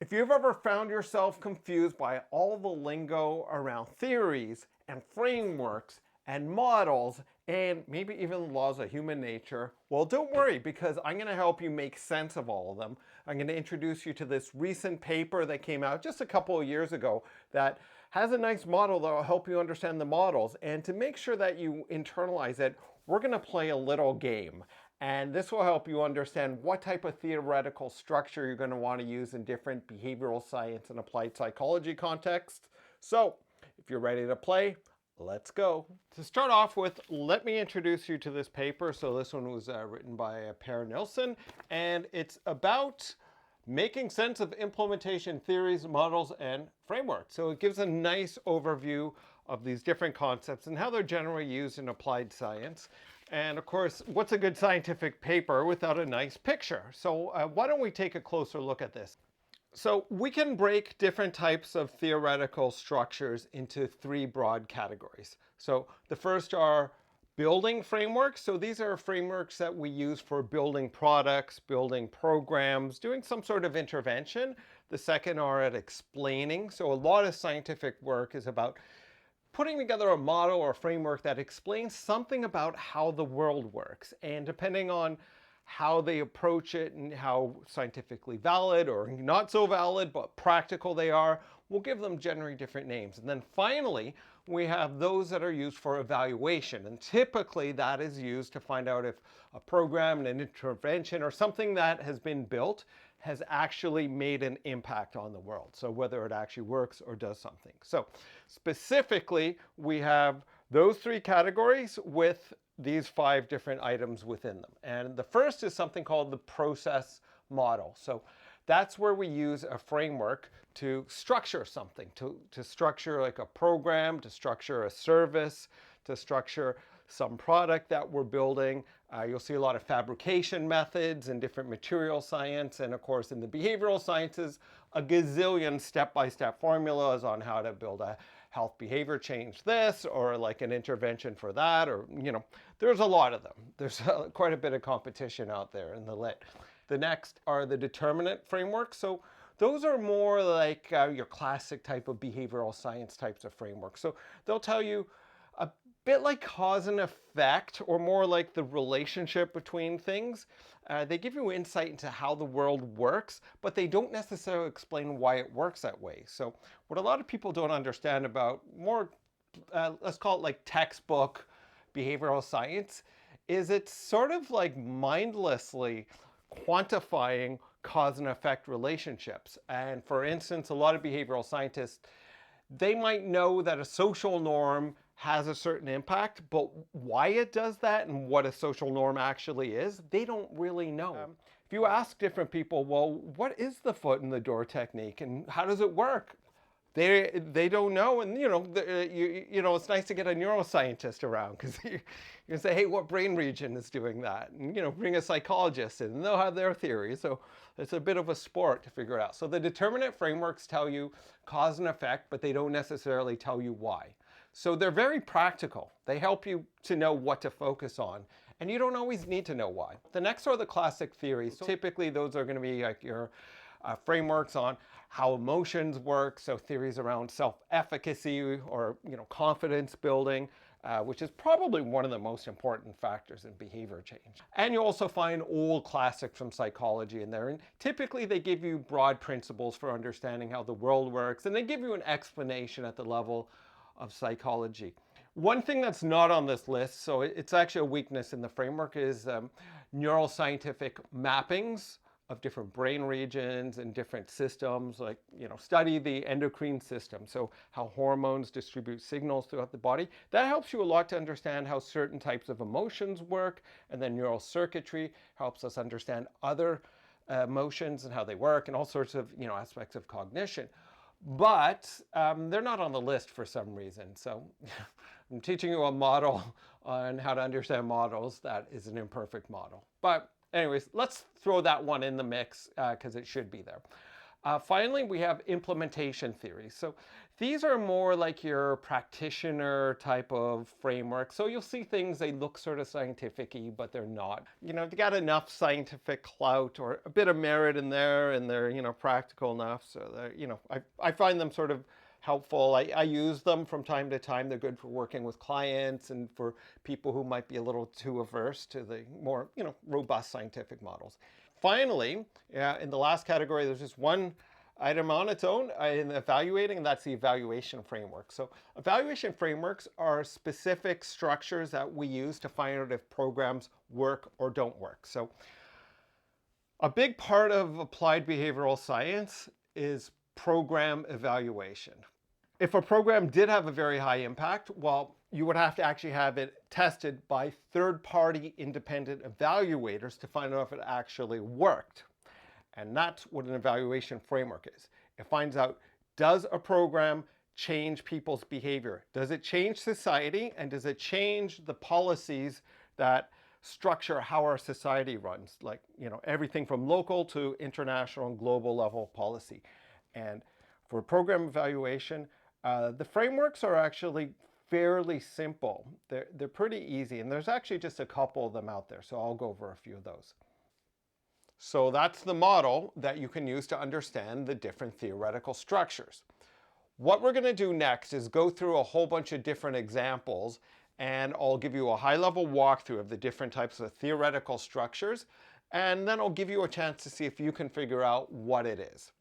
If you've ever found yourself confused by all the lingo around theories and frameworks and models and maybe even the laws of human nature, well, don't worry, because I'm going to help you make sense of all of them. I'm going to introduce you to this recent paper that came out just a couple of years ago that has a nice model that will help you understand the models. And to make sure that you internalize it, we're going to play a little game. And this will help you understand what type of theoretical structure you're going to want to use in different behavioral science and applied psychology contexts. So, if you're ready to play, let's go. To start off with, let me introduce you to this paper. So this one was written by Per Nilsson, and it's about making sense of implementation theories, models, and frameworks. So it gives a nice overview of these different concepts and how they're generally used in applied science. And of course, what's a good scientific paper without a nice picture? So why don't we take a closer look at this? So we can break different types of theoretical structures into three broad categories. So the first are building frameworks. So these are frameworks that we use for building products, building programs, doing some sort of intervention. The second are at explaining. So a lot of scientific work is about putting together a model or a framework that explains something about how the world works. And depending on how they approach it and how scientifically valid or not so valid, but practical they are, we'll give them generally different names. And then finally, we have those that are used for evaluation. And typically that is used to find out if a program and an intervention or something that has been built has actually made an impact on the world. So whether it actually works or does something. So specifically, we have those three categories with these five different items within them. And the first is something called the process model. So that's where we use a framework to structure something, to structure like a program, to structure a service, to structure some product that we're building. You'll see a lot of fabrication methods in different material science, and of course in the behavioral sciences, a gazillion step-by-step formulas on how to build a health behavior change this, or like an intervention for that, or, there's a lot of them. There's quite a bit of competition out there in the lit. The next are the determinant frameworks. So those are more like your classic type of behavioral science types of frameworks. So they'll tell you a bit like cause and effect, or more like the relationship between things. They give you insight into how the world works, but they don't necessarily explain why it works that way. So what a lot of people don't understand about more, let's call it like textbook behavioral science, is it's sort of like mindlessly quantifying cause and effect relationships. And for instance, a lot of behavioral scientists, they might know that a social norm has a certain impact, but why it does that and what a social norm actually is, they don't really know. If you ask different people, well, what is the foot in the door technique and how does it work? They don't know, and it's nice to get a neuroscientist around, because you can say, hey, what brain region is doing that? And bring a psychologist in, and they'll have their theory. So it's a bit of a sport to figure it out. So the determinant frameworks tell you cause and effect, but they don't necessarily tell you why. So they're very practical. They help you to know what to focus on, and you don't always need to know why. The next are the classic theories. So typically those are going to be like your frameworks on how emotions work, so theories around self-efficacy or confidence building, which is probably one of the most important factors in behavior change. And you also find old classics from psychology in there, and typically they give you broad principles for understanding how the world works, and they give you an explanation at the level of psychology. One thing that's not on this list, so it's actually a weakness in the framework, is neuroscientific mappings of different brain regions and different systems, like, study the endocrine system, so how hormones distribute signals throughout the body. That helps you a lot to understand how certain types of emotions work, and then neural circuitry helps us understand other emotions and how they work, and all sorts of aspects of cognition. But they're not on the list for some reason. So I'm teaching you a model on how to understand models that is an imperfect model. But anyways, let's throw that one in the mix because it should be there. Finally, we have implementation theories. So these are more like your practitioner type of framework. So you'll see things, they look sort of scientific-y, but they're not. You know, they got enough scientific clout or a bit of merit in there, and they're, you know, practical enough. So they're, you know, I find them sort of helpful. I use them from time to time. They're good for working with clients and for people who might be a little too averse to the more, you know, robust scientific models. Finally, in the last category, there's just one item on its own in evaluating, and that's the evaluation framework. So evaluation frameworks are specific structures that we use to find out if programs work or don't work. So a big part of applied behavioral science is program evaluation. If a program did have a very high impact, well, you would have to actually have it tested by third-party independent evaluators to find out if it actually worked. And that's what an evaluation framework is. It finds out, does a program change people's behavior? Does it change society? And does it change the policies that structure how our society runs? Like, you know, everything from local to international and global level policy. And for program evaluation, the frameworks are actually fairly simple. They're pretty easy, and there's actually just a couple of them out there, so I'll go over a few of those. So that's the model that you can use to understand the different theoretical structures. What we're going to do next is go through a whole bunch of different examples, and I'll give you a high-level walkthrough of the different types of theoretical structures, and then I'll give you a chance to see if you can figure out what it is.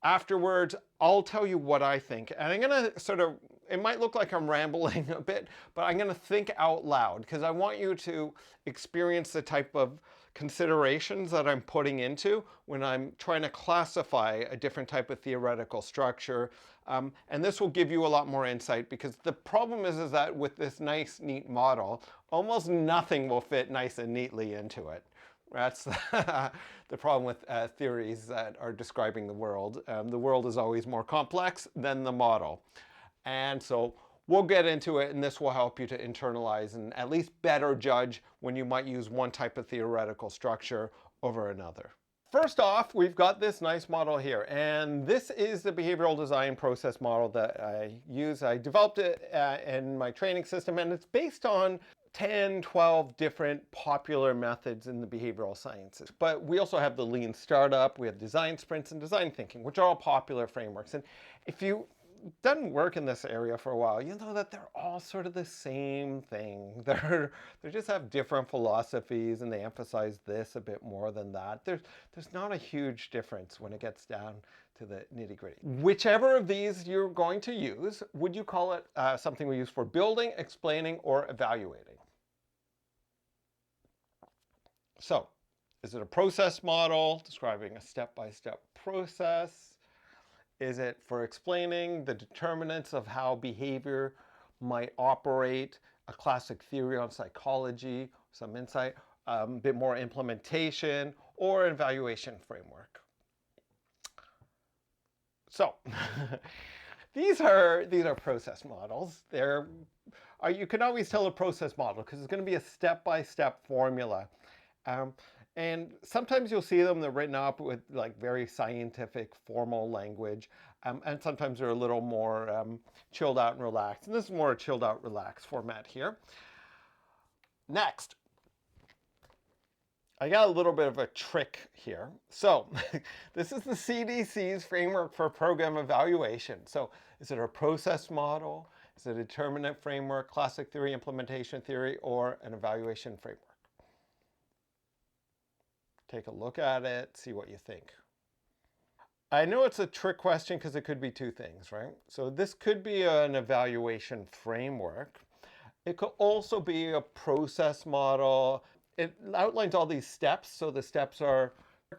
Afterwards, I'll tell you what I think, and I'm going to sort of, it might look like I'm rambling a bit, but I'm going to think out loud because I want you to experience the type of considerations that I'm putting into when I'm trying to classify a different type of theoretical structure. And this will give you a lot more insight, because the problem is that with this nice, neat model, almost nothing will fit nice and neatly into it. That's the problem with theories that are describing the world. The world is always more complex than the model. And so we'll get into it, and this will help you to internalize and at least better judge when you might use one type of theoretical structure over another. First off, we've got this nice model here, and this is the behavioral design process model that I use. I developed it in my training system, and it's based on 10, 12 different popular methods in the behavioral sciences. But we also have the lean startup, we have design sprints and design thinking, which are all popular frameworks. And if you done work in this area for a while, you know that they're all sort of the same thing. They just have different philosophies, and they emphasize this a bit more than that. There's not a huge difference when it gets down to the nitty-gritty. Whichever of these you're going to use, would you call it something we use for building, explaining, or evaluating? So, is it a process model describing a step-by-step process? Is it for explaining the determinants of how behavior might operate, a classic theory on psychology, some insight, a bit more implementation, or an evaluation framework? So, these are process models. You can always tell a process model because it's going to be a step-by-step formula. And sometimes you'll see them, they're written up with like very scientific, formal language, and sometimes they're a little more chilled out and relaxed. And this is more a chilled out, relaxed format here. Next, I got a little bit of a trick here. So this is the CDC's framework for program evaluation. So is it a process model? Is it a determinant framework, classic theory, implementation theory, or an evaluation framework? Take a look at it, see what you think. I know it's a trick question because it could be two things, right? So this could be an evaluation framework. It could also be a process model. It outlines all these steps. So the steps are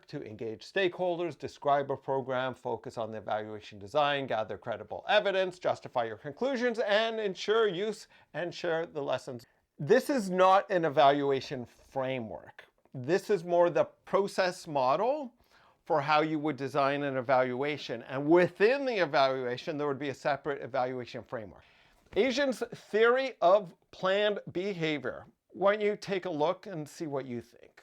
to engage stakeholders, describe a program, focus on the evaluation design, gather credible evidence, justify your conclusions, and ensure use and share the lessons. This is not an evaluation framework. This is more the process model for how you would design an evaluation. And within the evaluation, there would be a separate evaluation framework. Asian's theory of planned behavior. Why don't you take a look and see what you think?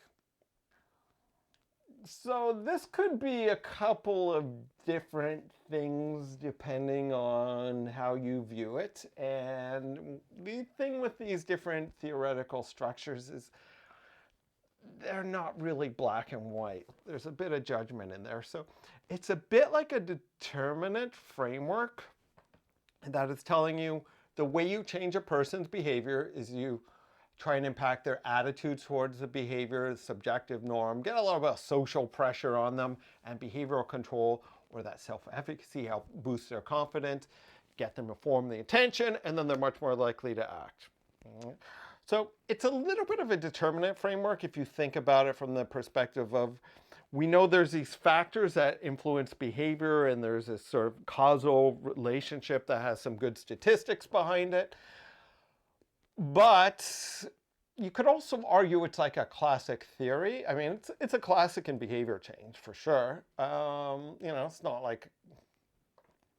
So this could be a couple of different things depending on how you view it. And the thing with these different theoretical structures is they're not really black and white. There's a bit of judgment in there. So it's a bit like a determinate framework that is telling you the way you change a person's behavior is you try and impact their attitude towards the behavior, the subjective norm, get a lot of social pressure on them, and behavioral control or that self-efficacy help boost their confidence, get them to form the attention, and then they're much more likely to act. So it's a little bit of a determinant framework if you think about it from the perspective of, we know there's these factors that influence behavior and there's this sort of causal relationship that has some good statistics behind it. But you could also argue it's like a classic theory. I mean, it's a classic in behavior change for sure. It's not like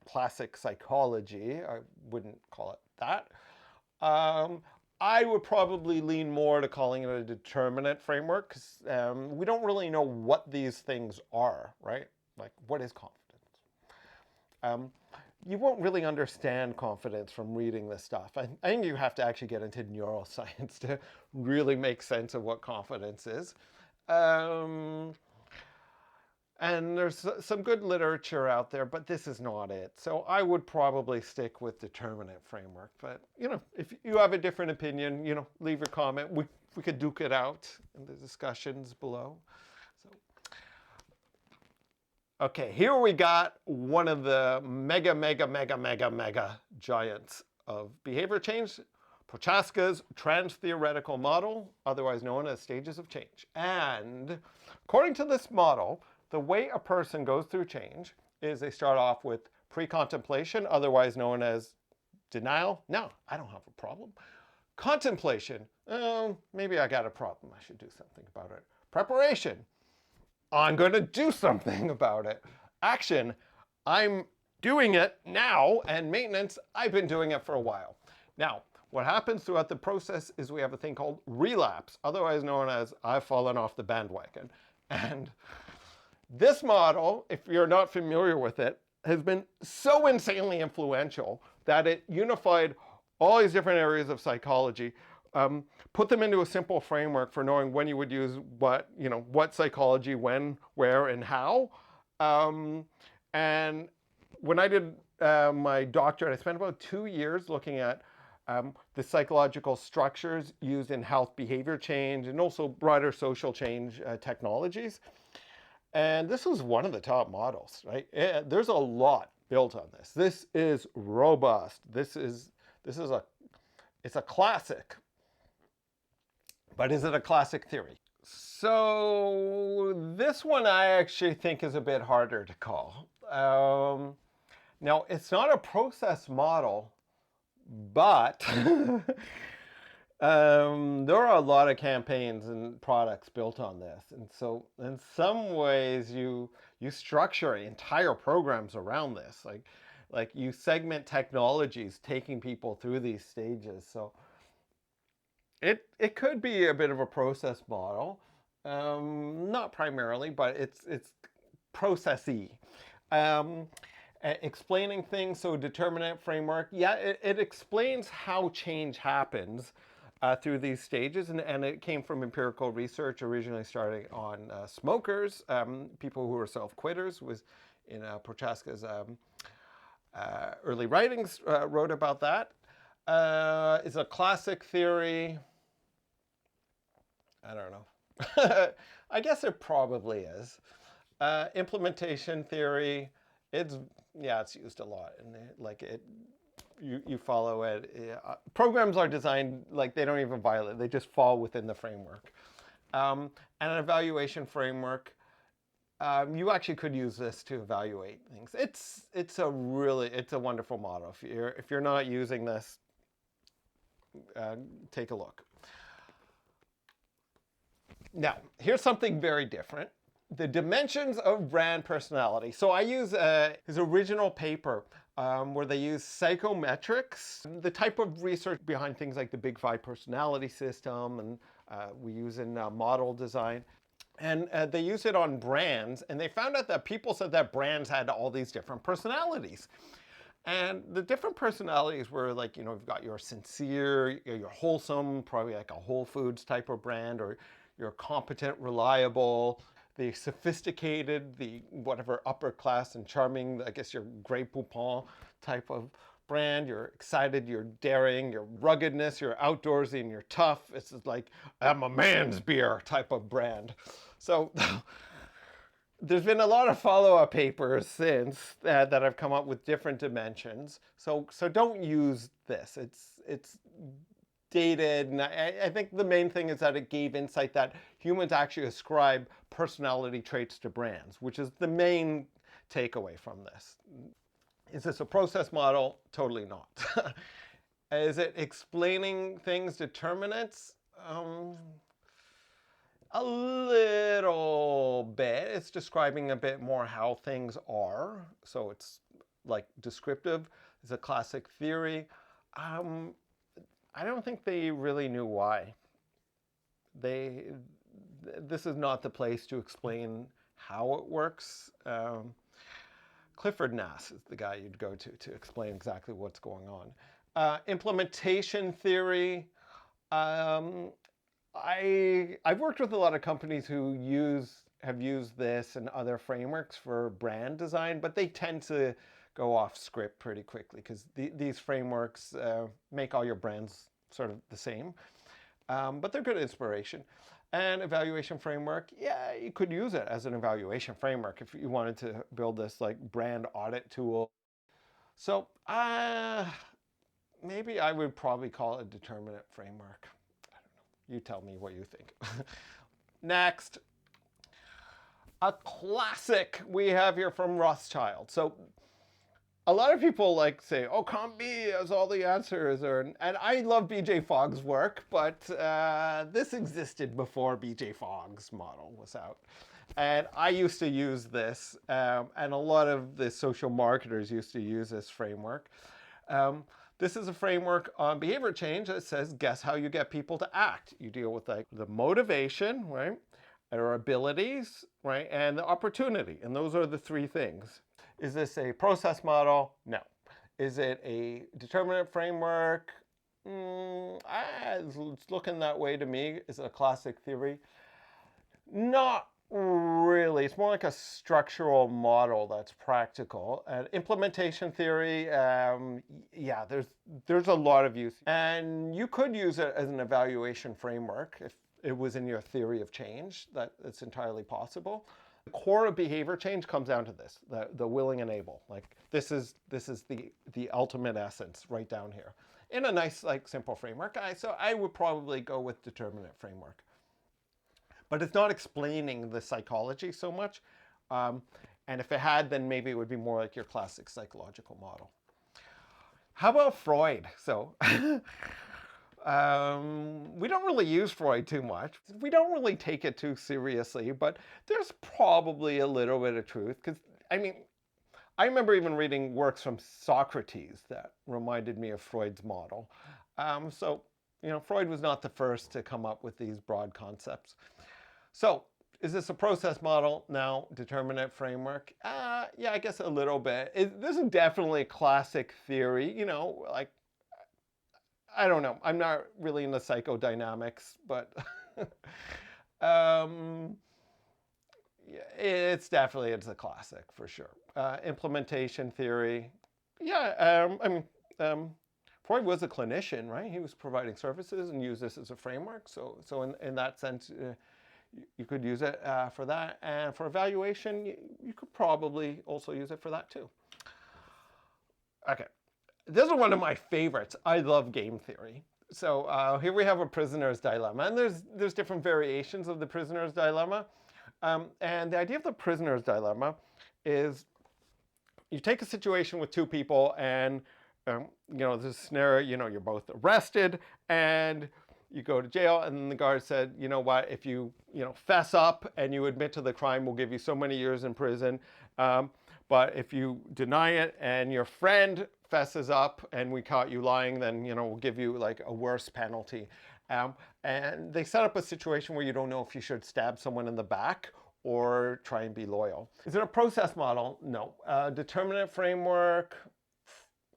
classic psychology. I wouldn't call it that. I would probably lean more to calling it a determinate framework because we don't really know what these things are, right? Like, what is confidence? You won't really understand confidence from reading this stuff. I think you have to actually get into neuroscience to really make sense of what confidence is. And there's some good literature out there, but this is not it. So I would probably stick with determinate framework. But, if you have a different opinion, leave your comment. We could duke it out in the discussions below. Okay, here we got one of the mega giants of behavior change, Prochaska's trans-theoretical model, otherwise known as stages of change. And according to this model, the way a person goes through change is they start off with pre-contemplation, otherwise known as denial. No, I don't have a problem. Contemplation. Maybe I got a problem. I should do something about it. Preparation. I'm going to do something about it. Action. I'm doing it now. And maintenance. I've been doing it for a while. Now, what happens throughout the process is we have a thing called relapse, otherwise known as I've fallen off the bandwagon. And this model, if you're not familiar with it, has been so insanely influential that it unified all these different areas of psychology, put them into a simple framework for knowing when you would use what psychology, when, where, and how. And when I did my doctorate, I spent about 2 years looking at the psychological structures used in health behavior change and also broader social change technologies. And this was one of the top models, right? There's a lot built on this. This is robust. It's a classic. But is it a classic theory? So this one I actually think is a bit harder to call. Now, it's not a process model, but there are a lot of campaigns and products built on this. And so in some ways you structure entire programs around this. Like you segment technologies taking people through these stages. So it could be a bit of a process model. Not primarily, but it's processy. Explaining things, so determinant framework. Yeah, it explains how change happens through these stages, and it came from empirical research, originally starting on smokers, people who were self-quitters. Was in Prochaska's early writings wrote about that. It's a classic theory. I don't know. I guess it probably is. Implementation theory. It's used a lot, and you follow it. Programs are designed like they don't even violate; they just fall within the framework. And an evaluation framework. You actually could use this to evaluate things. It's a wonderful model. If you're not using this, take a look. Now, here's something very different. The dimensions of brand personality. So I use his original paper where they use psychometrics, the type of research behind things like the Big Five personality system, and we use in model design. And they used it on brands, and they found out that people said that brands had all these different personalities. And the different personalities were like, you've got your sincere, your wholesome, probably like a Whole Foods type of brand, or your competent, reliable, the sophisticated, the whatever upper class and charming, I guess your Grey Poupon type of brand. You're excited, you're daring, your ruggedness, you're outdoorsy, and you're tough. It's like, I'm a man's beer type of brand. So there's been a lot of follow-up papers since that have come up with different dimensions. So don't use this. It's dated, and I think the main thing is that it gave insight that humans actually ascribe personality traits to brands, which is the main takeaway from this. Is this a process model? Totally not. Is it explaining things, determinants? A little bit. It's describing a bit more how things are. So it's like descriptive. It's a classic theory. I don't think they really knew why. This is not the place to explain how it works. Clifford Nass is the guy you'd go to explain exactly what's going on. Implementation theory. I've worked with a lot of companies who have used this and other frameworks for brand design, but they tend to go off script pretty quickly because these frameworks make all your brands sort of the same. But they're good inspiration. And evaluation framework, yeah, you could use it as an evaluation framework if you wanted to build this like brand audit tool. So maybe I would probably call it a determinant framework. I don't know. You tell me what you think. Next, a classic we have here from Rothschild. So a lot of people like say, oh, Comp B has all the answers. And I love B.J. Fogg's work, but this existed before B.J. Fogg's model was out. And I used to use this, and a lot of the social marketers used to use this framework. This is a framework on behavior change that says, guess how you get people to act. You deal with like the motivation, right? Or abilities, right? And the opportunity. And those are the three things. Is this a process model? No. Is it a determinant framework? It's looking that way to me. Is it a classic theory? Not really. It's more like a structural model that's practical. And implementation theory, yeah, there's a lot of use. And you could use it as an evaluation framework if it was in your theory of change. That's entirely possible. The core of behavior change comes down to this, the willing and able. Like this is the ultimate essence right down here. In a nice, like simple framework. So I would probably go with determinant framework. But it's not explaining the psychology so much. And if it had, then maybe it would be more like your classic psychological model. How about Freud? So we don't really use Freud too much. We don't really take it too seriously, but there's probably a little bit of truth. Because, I mean, I remember even reading works from Socrates that reminded me of Freud's model. So, Freud was not the first to come up with these broad concepts. So, is this a process model? No. Determinant framework? Yeah, I guess a little bit. This is definitely a classic theory, like, I don't know. I'm not really into psychodynamics, but it's a classic for sure. Implementation theory. Yeah, Freud was a clinician, right? He was providing services and used this as a framework. So in that sense, you could use it for that. And for evaluation, you could probably also use it for that too. Okay. This is one of my favorites. I love game theory. So here we have a prisoner's dilemma, and there's different variations of the prisoner's dilemma. And the idea of the prisoner's dilemma is you take a situation with two people, and there's a scenario. You're both arrested, and you go to jail, and the guard said, you know what? If you fess up and you admit to the crime, we'll give you so many years in prison. But if you deny it and your friend fesses up and we caught you lying, then we'll give you like a worse penalty. And they set up a situation where you don't know if you should stab someone in the back or try and be loyal. Is it a process model? No. Determinate framework?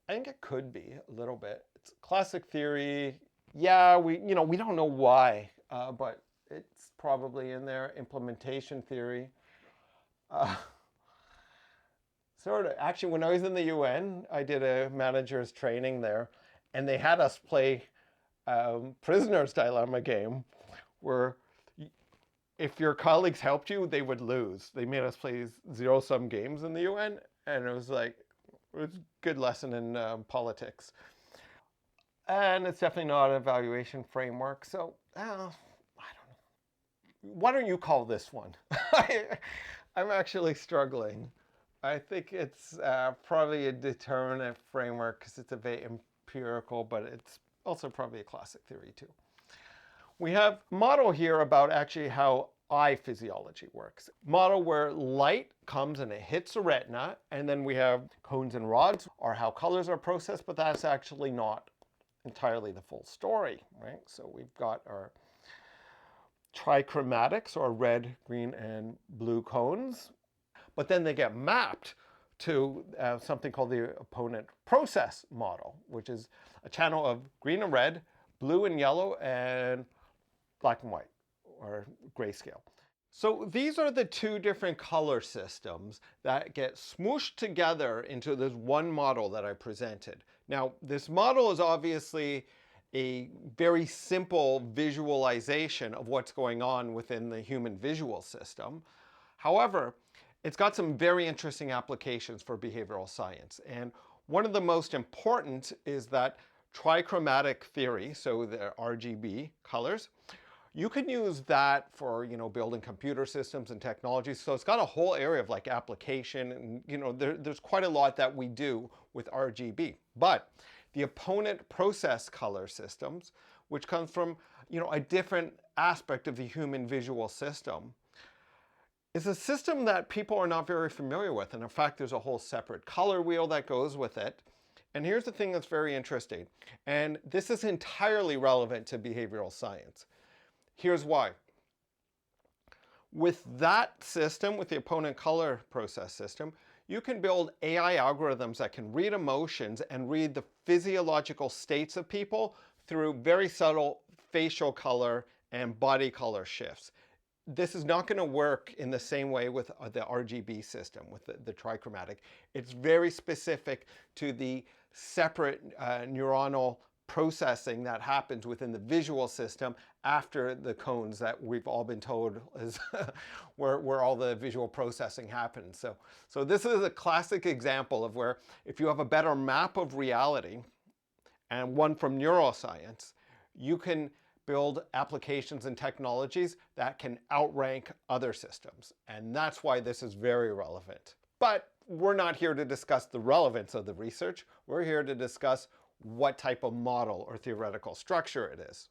I think it could be a little bit. It's classic theory. Yeah, we don't know why, but it's probably in there. Implementation theory. Sort of. Actually, when I was in the UN, I did a manager's training there, and they had us play prisoner's dilemma game, where if your colleagues helped you, they would lose. They made us play zero-sum games in the UN, and it was a good lesson in politics. And it's definitely not an evaluation framework, so I don't know. Why don't you call this one? I'm actually struggling. I think it's probably a determinate framework because it's a bit empirical, but it's also probably a classic theory too. We have a model here about actually how eye physiology works. Model where light comes and it hits the retina, and then we have cones and rods, or how colors are processed, but that's actually not entirely the full story, right? So we've got our trichromatics, or red, green, and blue cones, but then they get mapped to something called the opponent process model, which is a channel of green and red, blue and yellow, and black and white, or grayscale. So these are the two different color systems that get smooshed together into this one model that I presented. Now, this model is obviously a very simple visualization of what's going on within the human visual system. However, it's got some very interesting applications for behavioral science. And one of the most important is that trichromatic theory, so the RGB colors. You can use that for, building computer systems and technologies. So it's got a whole area of application, and there's quite a lot that we do with RGB. But the opponent process color systems, which comes from, a different aspect of the human visual system, is a system that people are not very familiar with. And in fact, there's a whole separate color wheel that goes with it. And here's the thing that's very interesting. And this is entirely relevant to behavioral science. Here's why. With that system, with the opponent color process system, you can build AI algorithms that can read emotions and read the physiological states of people through very subtle facial color and body color shifts. This is not going to work in the same way with the RGB system, with the trichromatic. It's very specific to the separate neuronal processing that happens within the visual system after the cones that we've all been told is where all the visual processing happens. So this is a classic example of where if you have a better map of reality, and one from neuroscience, you can build applications and technologies that can outrank other systems. And that's why this is very relevant. But we're not here to discuss the relevance of the research. We're here to discuss what type of model or theoretical structure it is.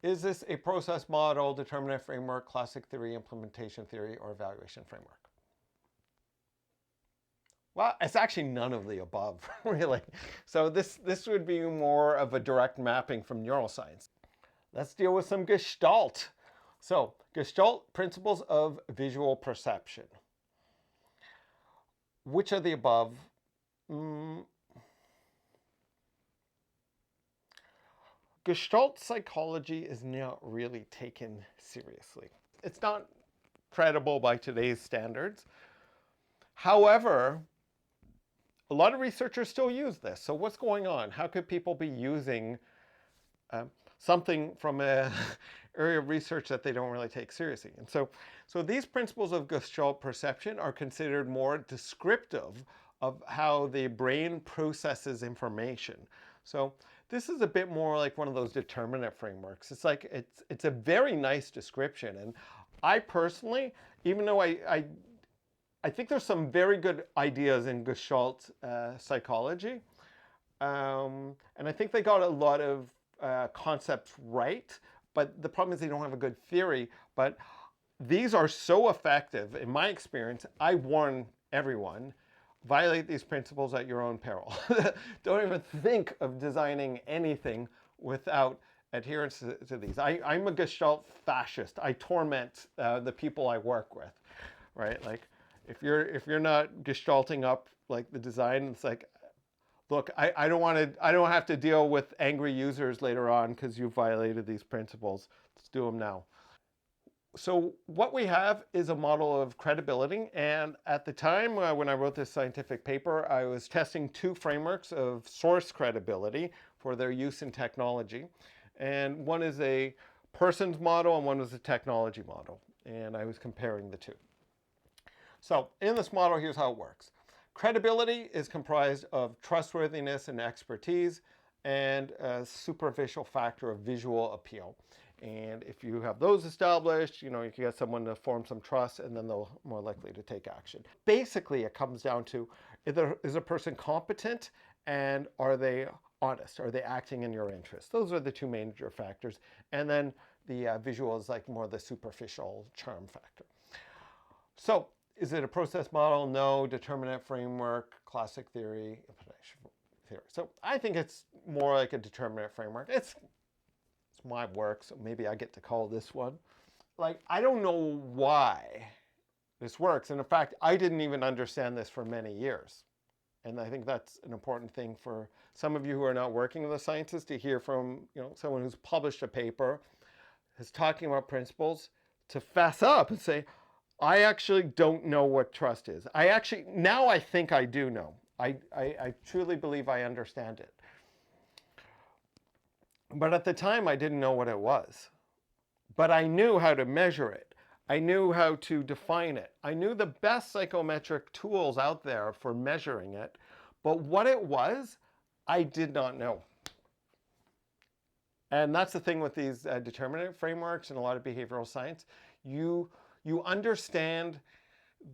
Is this a process model, determinate framework, classic theory, implementation theory, or evaluation framework? Well, it's actually none of the above, really. So this would be more of a direct mapping from neuroscience. Let's deal with some Gestalt. So, Gestalt principles of visual perception. Which of the above? Gestalt psychology is not really taken seriously. It's not credible by today's standards. However, a lot of researchers still use this. So what's going on? How could people be using something from an area of research that they don't really take seriously? And so these principles of Gestalt perception are considered more descriptive of how the brain processes information. So this is a bit more like one of those determinate frameworks. It's a very nice description. And I personally, even though I think there's some very good ideas in Gestalt psychology, and I think they got a lot of concepts right, but the problem is they don't have a good theory. But these are so effective, in my experience. I warn everyone, violate these principles at your own peril. Don't even think of designing anything without adherence to these. I'm a Gestalt fascist. I torment the people I work with, right? Like, if you're not gestalting up like the design, it's like, look, I don't have to deal with angry users later on because you violated these principles. Let's do them now. So what we have is a model of credibility, and at the time when I wrote this scientific paper, I was testing two frameworks of source credibility for their use in technology. And one is a person's model and one was a technology model. And I was comparing the two. So in this model, here's how it works. Credibility is comprised of trustworthiness and expertise and a superficial factor of visual appeal. And if you have those established, you can get someone to form some trust and then they're more likely to take action. Basically, it comes down to, is a person competent and are they honest? Are they acting in your interest? Those are the two major factors. And then the visual is like more the superficial charm factor. So is it a process model? No. Determinant framework, classic theory, implementation theory. So I think it's more like a determinant framework. It's my work, so maybe I get to call this one. Like, I don't know why this works. And in fact, I didn't even understand this for many years. And I think that's an important thing for some of you who are not working with the sciences to hear from someone who's published a paper, is talking about principles, to fess up and say, I actually don't know what trust is. Now I think I do know. I truly believe I understand it. But at the time, I didn't know what it was. But I knew how to measure it. I knew how to define it. I knew the best psychometric tools out there for measuring it. But what it was, I did not know. And that's the thing with these determinant frameworks and a lot of behavioral science. You understand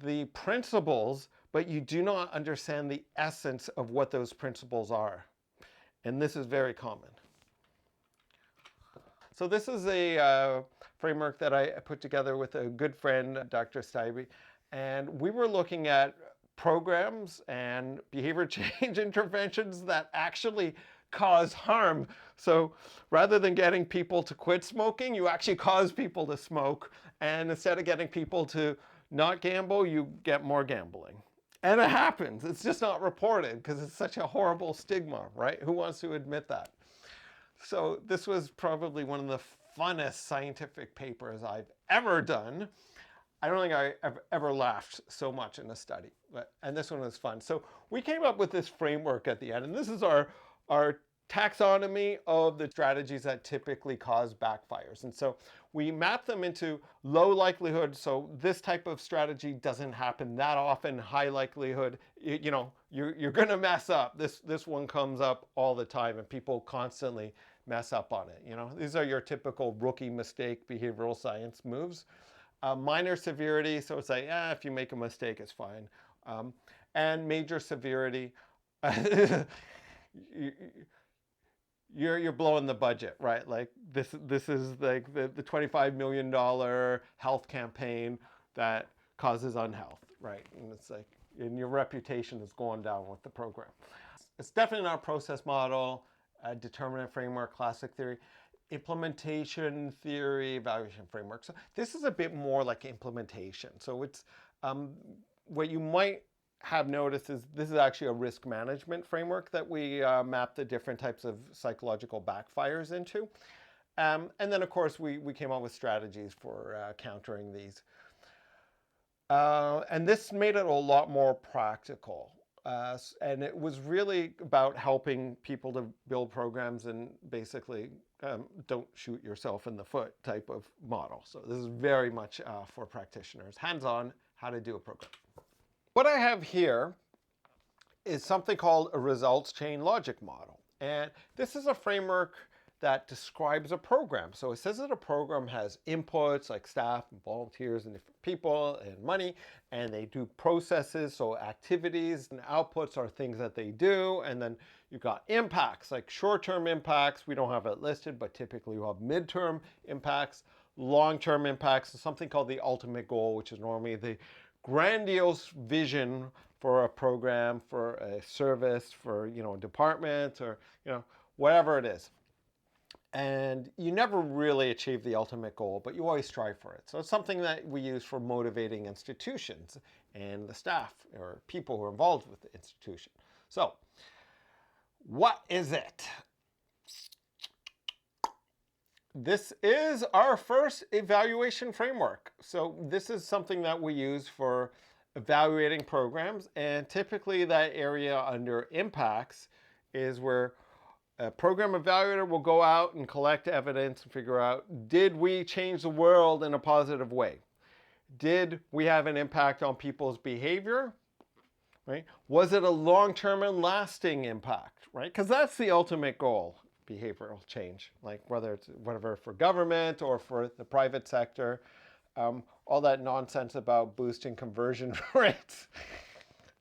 the principles, but you do not understand the essence of what those principles are. And this is very common. So this is a framework that I put together with a good friend, Dr. Steiby, and we were looking at programs and behavior change interventions that actually cause harm. So rather than getting people to quit smoking, you actually cause people to smoke, and instead of getting people to not gamble, you get more gambling. And it happens. It's just not reported because it's such a horrible stigma, right? Who wants to admit that? So this was probably one of the funnest scientific papers I've ever done. I don't think I've ever laughed so much in a study, and this one was fun. So we came up with this framework at the end, and this is our taxonomy of the strategies that typically cause backfires. And so we map them into low likelihood, so this type of strategy doesn't happen that often. High likelihood, you're going to mess up. This one comes up all the time, and people constantly mess up on it. These are your typical rookie mistake behavioral science moves. Minor severity, so it's like, if you make a mistake, it's fine. And major severity, you're blowing the budget, right? Like this is like the $25 million health campaign that causes unhealth, right? And it's like, and your reputation is going down with the program. It's definitely not a process model, a determinant framework, classic theory, implementation theory, evaluation framework. So this is a bit more like implementation. So it's what you might have noticed is this is actually a risk management framework that we map the different types of psychological backfires into. And then, of course, we came up with strategies for countering these. And this made it a lot more practical. And it was really about helping people to build programs and basically don't shoot yourself in the foot type of model. So this is very much for practitioners, hands-on, how to do a program. What I have here is something called a results chain logic model. And this is a framework that describes a program. So it says that a program has inputs like staff and volunteers and different people and money, and they do processes, so activities, and outputs are things that they do. And then you've got impacts, like short-term impacts. We don't have it listed, but typically you have midterm impacts, long-term impacts, something called the ultimate goal, which is normally the grandiose vision for a program, for a service, for a department, or whatever it is. And you never really achieve the ultimate goal, but you always strive for it. So it's something that we use for motivating institutions and the staff or people who are involved with the institution. So what is it? This is our first evaluation framework. So this is something that we use for evaluating programs, and typically that area under impacts is where a program evaluator will go out and collect evidence and figure out, did we change the world in a positive way? Did we have an impact on people's behavior? Right? Was it a long-term and lasting impact? Right? Because that's the ultimate goal, behavioral change. Like whether it's whatever for government or for the private sector, all that nonsense about boosting conversion rates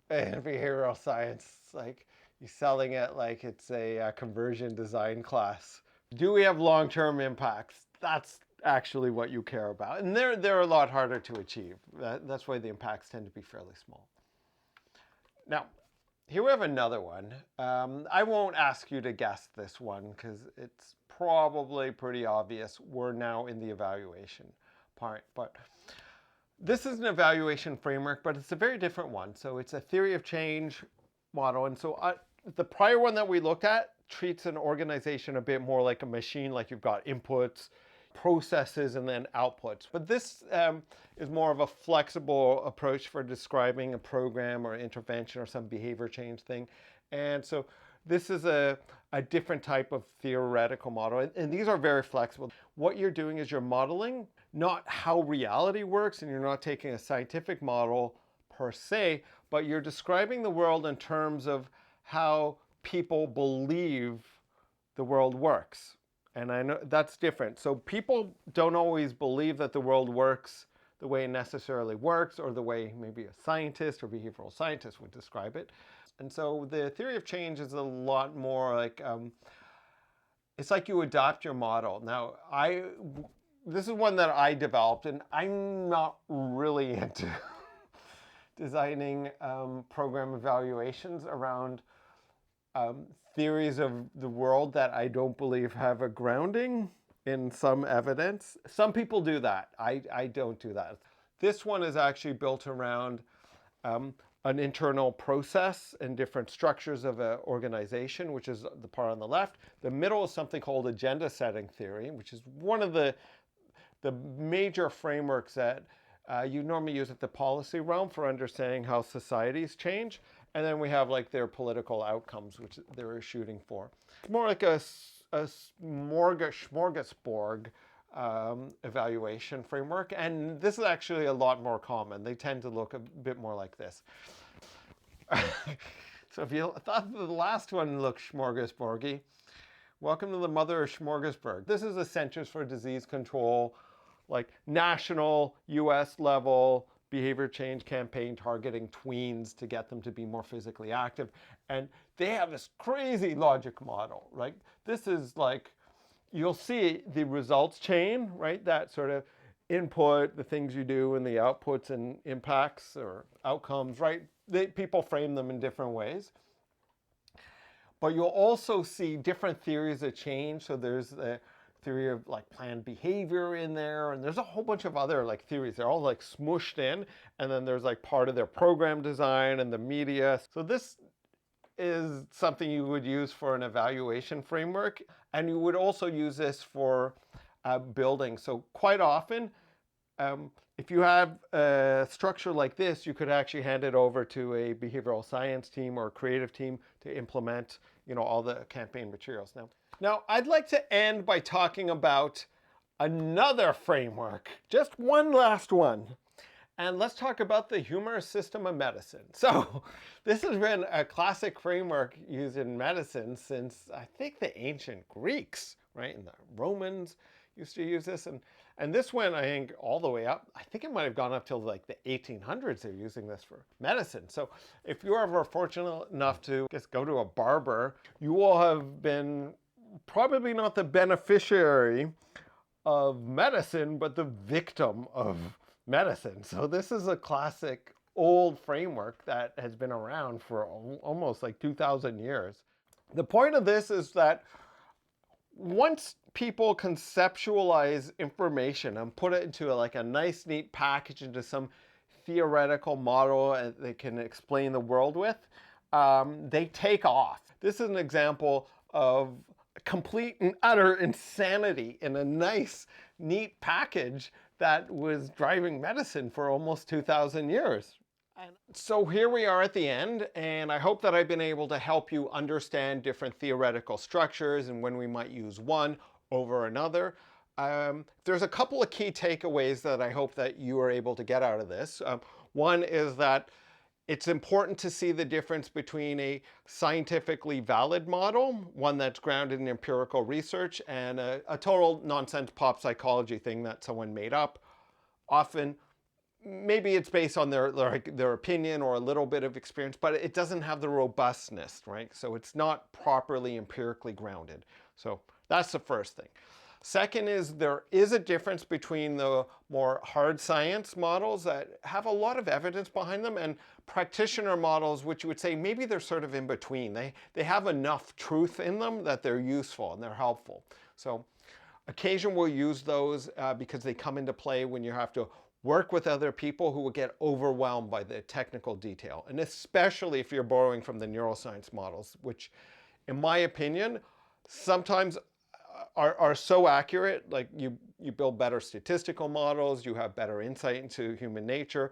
in behavioral science, like you're selling it like it's a conversion design class. Do we have long-term impacts? That's actually what you care about. And they're a lot harder to achieve. That's why the impacts tend to be fairly small. Now, here we have another one. I won't ask you to guess this one because it's probably pretty obvious. We're now in the evaluation part. But this is an evaluation framework, but it's a very different one. So it's a theory of change model. And so the prior one that we looked at treats an organization a bit more like a machine, like you've got inputs, processes, and then outputs. But this is more of a flexible approach for describing a program or intervention or some behavior change thing. And so this is a different type of theoretical model. And these are very flexible. What you're doing is you're modeling not how reality works, and you're not taking a scientific model per se, but you're describing the world in terms of how people believe the world works. And I know that's different. So people don't always believe that the world works the way it necessarily works, or the way maybe a scientist or behavioral scientist would describe it. And so the theory of change is a lot more like, it's like you adopt your model. Now, this is one that I developed, and I'm not really into designing program evaluations around theories of the world that I don't believe have a grounding in some evidence. Some people do that. I don't do that. This one is actually built around an internal process and different structures of an organization, which is the part on the left. The middle is something called agenda setting theory, which is one of the major frameworks that you normally use at the policy realm for understanding how societies change. And then we have like their political outcomes, which they're shooting for. It's more like a smorgasbord evaluation framework. And this is actually a lot more common. They tend to look a bit more like this. So if you thought the last one looked smorgasbordy, welcome to the mother of smorgasbord. This is the Centers for Disease Control, like national US level behavior change campaign targeting tweens to get them to be more physically active. And they have this crazy logic model, right? This is like, you'll see the results chain, right? That sort of input, the things you do, and the outputs and impacts or outcomes, right? People frame them in different ways. But you'll also see different theories of change. So there's the theory of like planned behavior in there, and there's a whole bunch of other like theories. They're all like smooshed in, and then there's like part of their program design and the media. So this is something you would use for an evaluation framework, and you would also use this for building. So quite often, if you have a structure like this, you could actually hand it over to a behavioral science team or a creative team to implement, all the campaign materials. Now, I'd like to end by talking about another framework, just one last one. And let's talk about the humorous system of medicine. So this has been a classic framework used in medicine since, I think, the ancient Greeks, right? And the Romans used to use this. And this went, I think, all the way up. I think it might have gone up till like the 1800s. They're using this for medicine. So if you're ever fortunate enough to just go to a barber, you will have been probably not the beneficiary of medicine, but the victim of medicine. So this is a classic old framework that has been around for almost like 2,000 years. The point of this is that Once people conceptualize information and put it into like a nice, neat package into some theoretical model and they can explain the world with, they take off. This is an example of complete and utter insanity in a nice, neat package that was driving medicine for almost 2,000 years. And so here we are at the end, and I hope that I've been able to help you understand different theoretical structures and when we might use one over another. There's a couple of key takeaways that I hope that you are able to get out of this. One is that it's important to see the difference between a scientifically valid model, one that's grounded in empirical research, and a total nonsense pop psychology thing that someone made up. Often, maybe it's based on their opinion or a little bit of experience, but it doesn't have the robustness, right? So it's not properly empirically grounded. So that's the first thing. Second is there is a difference between the more hard science models that have a lot of evidence behind them and practitioner models, which you would say maybe they're sort of in between. They have enough truth in them that they're useful and they're helpful. So occasionally we'll use those because they come into play when you have to work with other people who will get overwhelmed by the technical detail. And especially if you're borrowing from the neuroscience models, which in my opinion, sometimes are so accurate. Like you build better statistical models, you have better insight into human nature,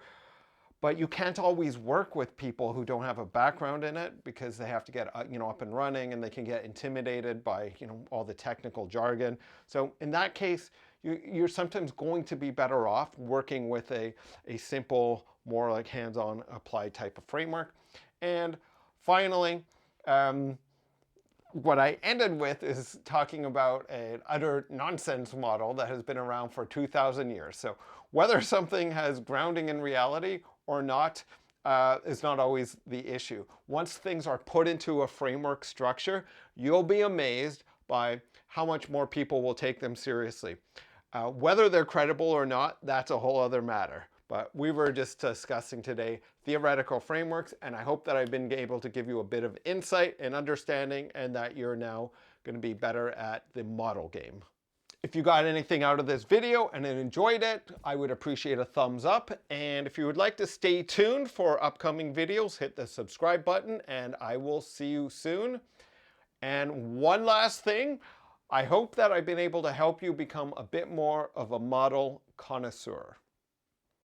but you can't always work with people who don't have a background in it because they have to get up and running and they can get intimidated by all the technical jargon. So in that case, you're sometimes going to be better off working with a simple, more like hands-on applied type of framework. And finally, what I ended with is talking about an utter nonsense model that has been around for 2,000 years. So whether something has grounding in reality or not is not always the issue. Once things are put into a framework structure, you'll be amazed by how much more people will take them seriously. Whether they're credible or not, that's a whole other matter. But we were just discussing today theoretical frameworks, and I hope that I've been able to give you a bit of insight and understanding and that you're now going to be better at the model game. If you got anything out of this video and enjoyed it, I would appreciate a thumbs up. And if you would like to stay tuned for upcoming videos, hit the subscribe button and I will see you soon. And one last thing, I hope that I've been able to help you become a bit more of a model connoisseur.